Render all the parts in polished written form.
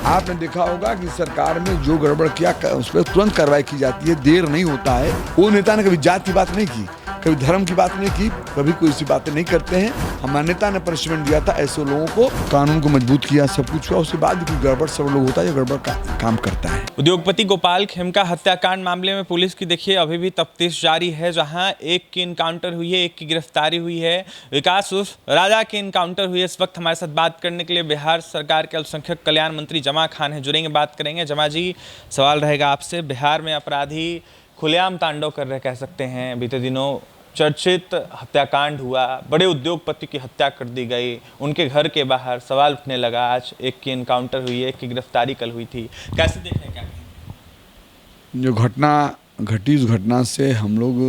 आपने देखा होगा कि सरकार में जो गड़बड़ किया उस पर तुरंत कार्रवाई की जाती है, देर नहीं होता है। वो नेता ने कभी जात की बात नहीं की, कभी धर्म की बात नहीं की, कभी कोई ऐसी बातें नहीं करते हैं। हमारे नेता ने पनिशमेंट दिया था ऐसे लोगों को, कानून को मजबूत किया, सब कुछ हुआ, उसके बाद भी कोई गड़बड़ सब लोग होता है जो गड़बड़ का काम करता है। उद्योगपति गोपाल खेमका हत्याकांड मामले में पुलिस की देखिए अभी भी तफ्तीश जारी है, जहां एक की इनकाउंटर हुई है, एक की गिरफ्तारी हुई है। विकास उर्फ राजा की इनकाउंटर हुई है। इस वक्त हमारे साथ बात करने के लिए बिहार सरकार के अल्पसंख्यक कल्याण मंत्री जमा खान है, जुड़ेंगे, बात करेंगे। जमा जी, सवाल रहेगा आपसे, बिहार में अपराधी खुलेआम तांडव कर रहे कह सकते हैं। बीते दिनों चर्चित हत्याकांड हुआ, बड़े उद्योगपति की हत्या कर दी गई, उनके घर के बाहर सवाल उठने लगा। आज एक की इनकाउंटर हुई है, एक की गिरफ्तारी कल हुई थी, कैसे देख रहे हैं, क्या कहें? जो घटना घटी उस घटना से हम लोग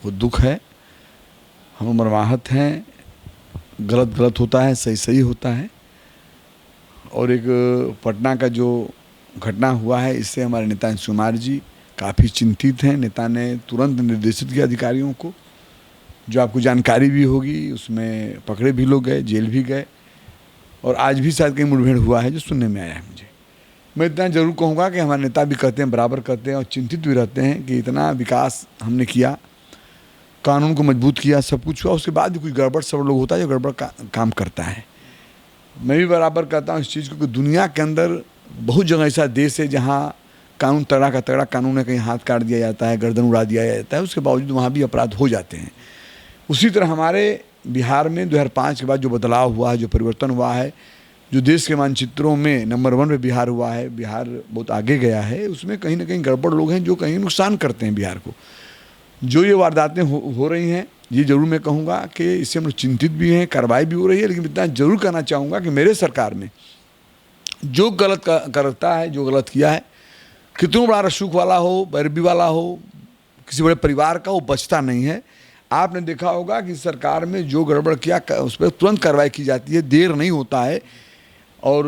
वो दुख है, हम मर्माहत हैं। गलत गलत होता है, सही सही होता है। और एक पटना का जो घटना हुआ है, इससे हमारे नेता नीतीश कुमार जी काफ़ी चिंतित हैं। नेता ने तुरंत निर्देशित किया अधिकारियों को, जो आपको जानकारी भी होगी, उसमें पकड़े भी लोग गए, जेल भी गए, और आज भी शायद कहीं मुठभेड़ हुआ है जो सुनने में आया है मुझे। मैं इतना ज़रूर कहूँगा कि हमारे नेता भी कहते हैं, बराबर कहते हैं और चिंतित भी रहते हैं कि इतना विकास हमने किया, कानून को मजबूत किया, सब कुछ हुआ, उसके बाद भी कोई गड़बड़ सब लोग होता है जो गड़बड़ का काम करता है। मैं भी बराबर कहता हूँ इस चीज़ को कि दुनिया के अंदर बहुत जगह ऐसा देश है जहाँ कानून तगड़ा का तगड़ा कानून है, कहीं हाथ काट दिया जाता है, गर्दन उड़ा दिया जाता है, उसके बावजूद वहाँ भी अपराध हो जाते हैं। उसी तरह हमारे बिहार में 2005 के बाद जो बदलाव हुआ है, जो परिवर्तन हुआ है, जो देश के मानचित्रों में नंबर 1 पे बिहार हुआ है, बिहार बहुत आगे गया है, उसमें कहीं ना कहीं गड़बड़ लोग हैं जो कहीं नुकसान करते हैं बिहार को। जो ये वारदातें हो रही हैं, ये ज़रूर मैं कहूँगा कि इससे हम लोग चिंतित भी हैं, कार्रवाई भी हो रही है, लेकिन इतना ज़रूर कहना चाहूँगा कि मेरे सरकार में जो गलत करता है, जो गलत किया है, कितना बड़ा रसूख वाला हो, पैरवी वाला हो, किसी बड़े परिवार का, वो बचता नहीं है। आपने देखा होगा कि सरकार में जो गड़बड़ किया उस पर तुरंत कार्रवाई की जाती है, देर नहीं होता है। और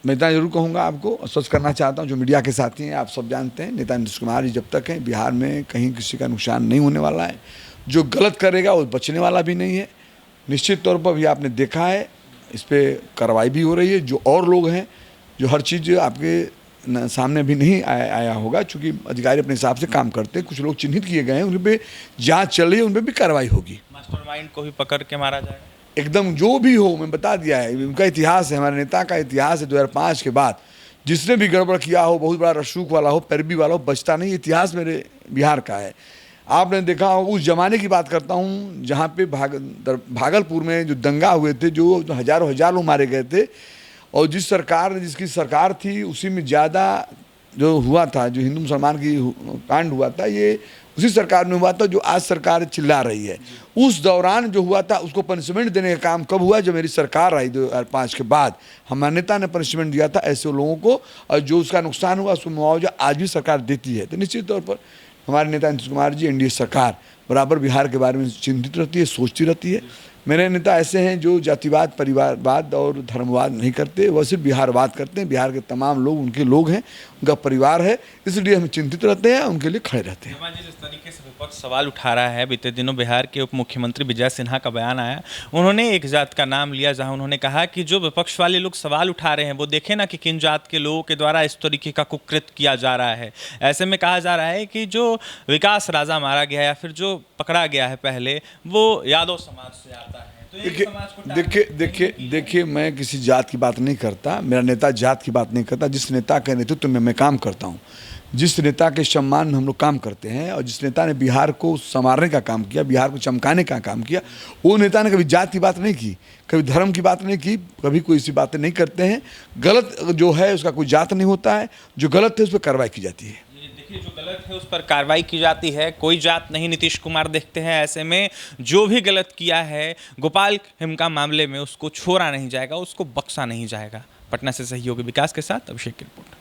मैं इतना जरूर कहूँगा, आपको स्वस्थ करना चाहता हूँ, जो मीडिया के साथी हैं, आप सब जानते हैं, नेता नीतीश कुमार जी जब तक हैं, बिहार में कहीं किसी का नुकसान नहीं होने वाला है। जो गलत करेगा वो बचने वाला भी नहीं है। निश्चित तौर पर भी आपने देखा है, इस पर कार्रवाई भी हो रही है। जो और लोग हैं, जो हर चीज़ आपके सामने भी नहीं आया होगा, चूँकि अधिकारी अपने हिसाब से काम करते हैं, कुछ लोग चिन्हित किए गए हैं, उन पर जाँच चल रही है, उन पर भी कार्रवाई होगी। मास्टरमाइंड को भी पकड़ के मारा जाएगा एकदम, जो भी हो, मैं बता दिया है, उनका इतिहास है, हमारे नेता का इतिहास है। 2005 के बाद जिसने भी गड़बड़ किया हो, बहुत बड़ा रसूख वाला हो, पैरवी वाला हो, बचता नहीं। इतिहास मेरे बिहार का है। आपने देखा हो, उस जमाने की बात करता हूँ जहाँ पे भागलपुर में जो दंगा हुए थे, जो हजारों लोग मारे गए थे, और जिसकी सरकार थी, उसी में ज़्यादा जो हुआ था, जो हिंदू मुसलमान की कांड हुआ था, ये उसी सरकार में हुआ था जो आज सरकार चिल्ला रही है। उस दौरान जो हुआ था, उसको पनिशमेंट देने का काम कब हुआ? जब मेरी सरकार आई 2005 के बाद, हमारे नेता ने पनिशमेंट दिया था ऐसे लोगों को, और जो उसका नुकसान हुआ उसको मुआवजा आज भी सरकार देती है। तो निश्चित तौर पर हमारे नेता नीतीश कुमार जी, एनडीए सरकार बराबर बिहार के बारे में चिंतित रहती है, सोचती रहती है। मेरे नेता ऐसे हैं जो जातिवाद, परिवारवाद और धर्मवाद नहीं करते, वह सिर्फ बिहारवाद करते हैं। बिहार के तमाम लोग उनके लोग हैं, उनका परिवार है, इसलिए हम चिंतित रहते हैं, उनके लिए खड़े रहते हैं। जिस तरीके से विपक्ष सवाल उठा रहा है, बीते दिनों बिहार के उप मुख्यमंत्री विजय सिन्हा का बयान आया, उन्होंने एक जात का नाम लिया, जहां उन्होंने कहा कि जो विपक्ष वाले लोग सवाल उठा रहे हैं, वो देखें ना कि किन जात के लोगों के द्वारा इस तरीके का कुकृत्य किया जा रहा है। ऐसे में कहा जा रहा है कि जो विकास राजा मारा गया या फिर जो पकड़ा गया है पहले, वो यादव समाज से आता है। देखिए, मैं किसी जात की बात नहीं करता, मेरा नेता जात की बात नहीं करता। जिस नेता के नेतृत्व में मैं काम करता हूँ, जिस नेता के सम्मान में हम लोग काम करते हैं, और जिस नेता ने बिहार को संवारने का काम किया, बिहार को चमकाने का काम किया, वो नेता ने कभी जात की बात नहीं की, कभी धर्म की बात नहीं की, कभी कोई ऐसी बातें नहीं करते हैं। गलत जो है उसका कोई जात नहीं होता है, जो गलत है उस पर कार्रवाई की जाती है। जो गलत है उस पर कार्रवाई की जाती है, कोई जात नहीं नीतीश कुमार देखते हैं। ऐसे में जो भी गलत किया है गोपाल खेमका मामले में, उसको छोड़ा नहीं जाएगा, उसको बख्शा नहीं जाएगा। पटना से सहयोगी विकास के साथ अभिषेक की रिपोर्ट।